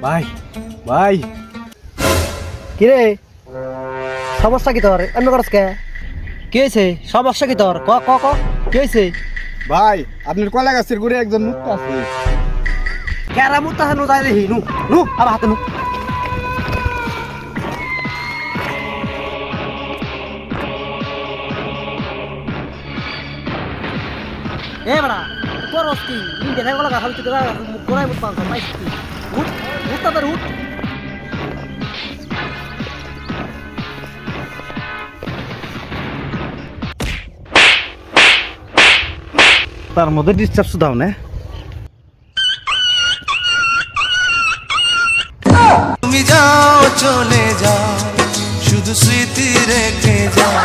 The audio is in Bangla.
ভাই ভাই কিরে সমস্যা কি তোর এমনি করস কে? কি হয়েছে? সমস্যা কি তোর? ক ক ক কি হয়েছে? ভাই আপনার কলা গাছের গুড়ে একজন মুক্ত আছে। কেরা মুতা নু যাই দেখি নু নু আমার হাতে নু। এ বড়া তোর অস্তি ইন্ডিয়া থেকে গলা গাছাল চিতে গোড়ায় মুত পাঁচ পাইছি উঠ উঠ তাদের উঠ। তার মধ্যে ডিস্টার্ব দাও না। তুমি যাও চলে যাও শুধু স্মৃতি রেখে যাও।